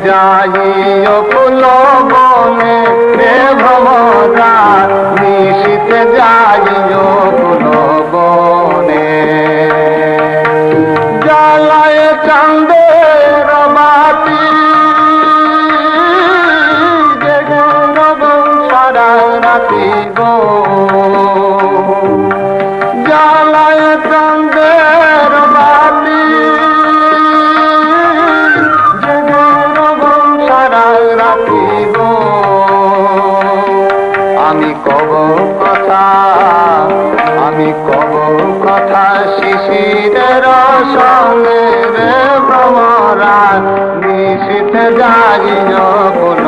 যাইও ফুল বনে রে ভ্রমরা, নিশীথে যাইও ফুল বনে। জ্বালায় চাঁদের বাতি জেগে রব সারা রাতি গো, জ্বালায় চাঁদের বাতি জেগে রব সারা রাতি গো। আমি কব কথা, আমি কব কথা শিশিরের সঙ্গে রে ভ্রমরা, নিশীথে যাইও ফুল